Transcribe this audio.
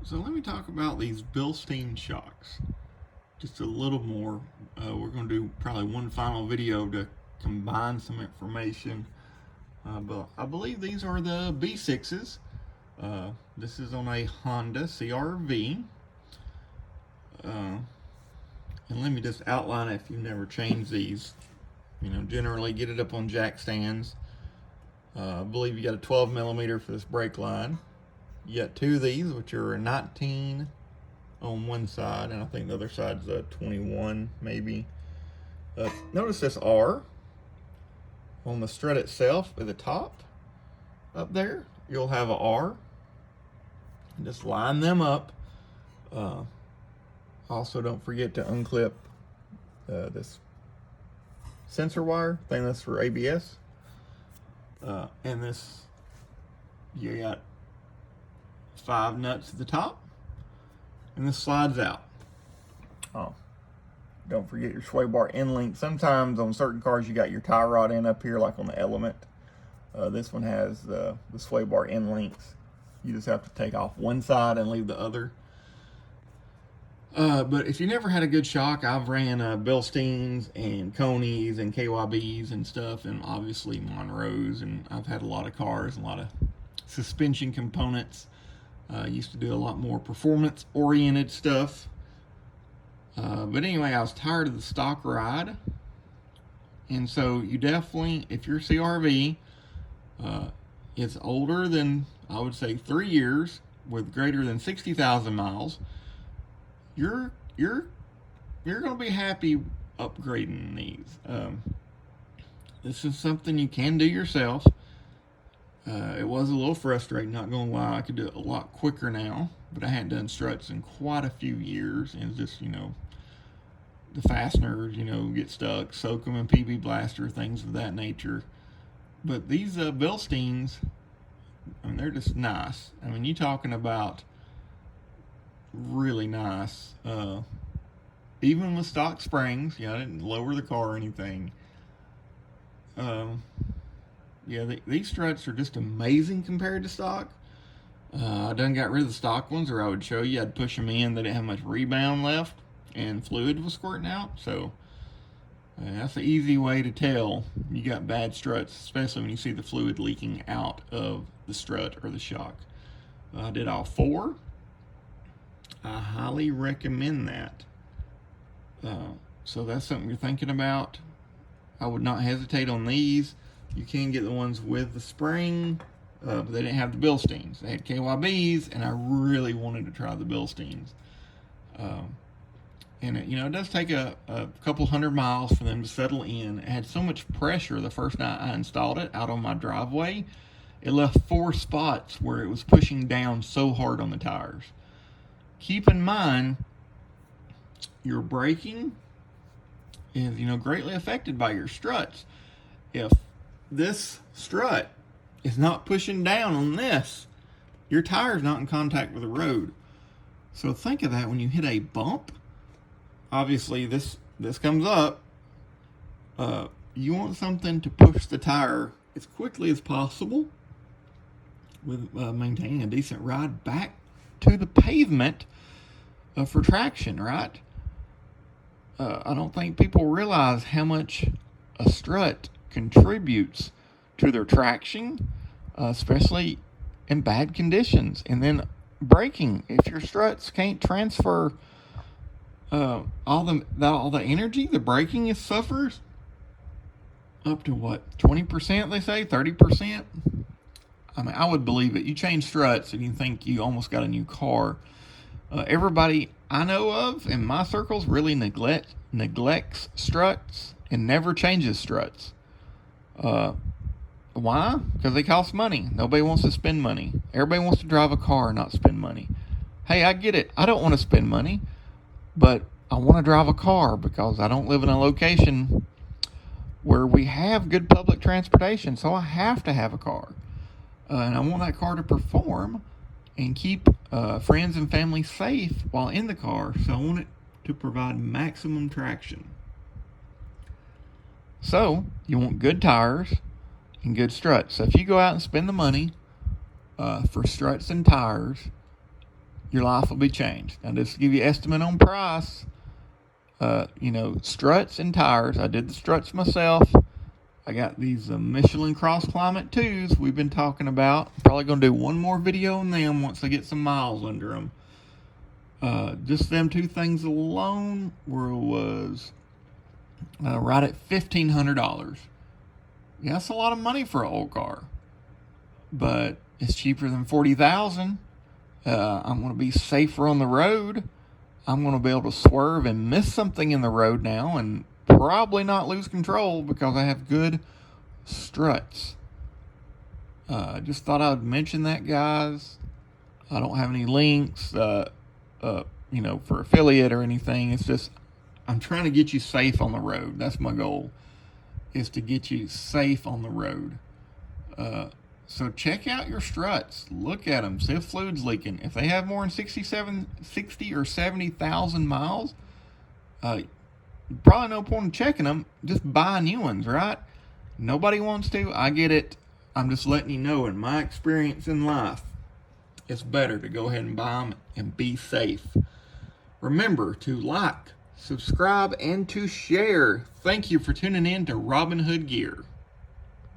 So let me talk about these bilstein shocks just a little more. We're going to do probably one final video to combine some information. But I believe these are the B6s. This is on a Honda CR-V. And let me just outline it if you've never changed these. Generally get it up on jack stands. I believe you got a 12 millimeter for this brake line. You got two of these, which are a 19 on one side, and I think the other side's a 21 maybe. Notice this R on the strut itself at the top up there. You'll have a R. Just line them up. Also, don't forget to unclip this sensor wire thing. That's for ABS. And this, you got 5 nuts at the top, and this slides out. Oh, don't forget your sway bar end link. Sometimes on certain cars you got your tie rod end up here, like on the Element. This one has the sway bar end links. You just have to take off one side and leave the other. But if you never had a good shock, I've ran Bilsteins and Coneys and KYBs and stuff, and obviously Monroes, and I've had a lot of cars, a lot of suspension components. Used to do a lot more performance-oriented stuff. But anyway, I was tired of the stock ride. And so you definitely, if your CR-V, it's older than, I would say, 3 years with greater than 60,000 miles, you're going to be happy upgrading these. This is something you can do yourself. It was a little frustrating, not gonna lie. I could do it a lot quicker now, but I hadn't done struts in quite a few years, and it's just, the fasteners, get stuck, soak them in PB Blaster, things of that nature. But these Bilsteins, they're just nice. You're talking about really nice. Even with stock springs, I didn't lower the car or anything. These struts are just amazing compared to stock. I done got rid of the stock ones, or I would show you. I'd push them in. They didn't have much rebound left, and fluid was squirting out. So that's an easy way to tell you got bad struts, especially when you see the fluid leaking out of the strut or the shock. I did all 4. I highly recommend that. So that's something you're thinking about. I would not hesitate on these. You can get the ones with the spring, but they didn't have the Bilsteins. They had KYBs, and I really wanted to try the Bilsteins. And it does take a couple hundred miles for them to settle in. It had so much pressure the first night I installed it out on my driveway. It left 4 spots where it was pushing down so hard on the tires. Keep in mind, your braking is, greatly affected by your struts. If this strut is not pushing down on this, your tire's not in contact with the road. So think of that when you hit a bump. Obviously, this comes up. You want something to push the tire as quickly as possible with maintaining a decent ride back to the pavement for traction, right? I don't think people realize how much a strut contributes to their traction, especially in bad conditions. And then braking, if your struts can't transfer all the energy, the braking suffers up to 20% they say, 30%. I would believe it. You change struts and you think you almost got a new car. Everybody I know of in my circles really neglects struts and never changes struts. Why? Because they cost money. Nobody wants to spend money. Everybody wants to drive a car and not spend money. Hey, I get it. I don't want to spend money, but I want to drive a car because I don't live in a location where we have good public transportation, so I have to have a car. And I want that car to perform and keep friends and family safe while in the car, so I want it to provide maximum traction. So you want good tires and good struts. So if you go out and spend the money for struts and tires, your life will be changed. Now, just to give you an estimate on price, struts and tires. I did the struts myself. I got these Michelin Cross Climate 2s we've been talking about. Probably going to do one more video on them once I get some miles under them. Just them two things alone was right at $1,500. Yeah, that's a lot of money for an old car, but it's cheaper than $40,000. I'm going to be safer on the road. I'm going to be able to swerve and miss something in the road now and probably not lose control because I have good struts. Just thought I would mention that, guys. I don't have any links, for affiliate or anything. It's just I'm trying to get you safe on the road. That's my goal, is to get you safe on the road. So check out your struts. Look at them. See if fluid's leaking. If they have more than 60 or 70,000 miles, probably no point in checking them. Just buy new ones, right? Nobody wants to. I get it. I'm just letting you know, in my experience in life, it's better to go ahead and buy them and be safe. Remember to like, subscribe, and to share. Thank you for tuning in to Robin Hood Gear.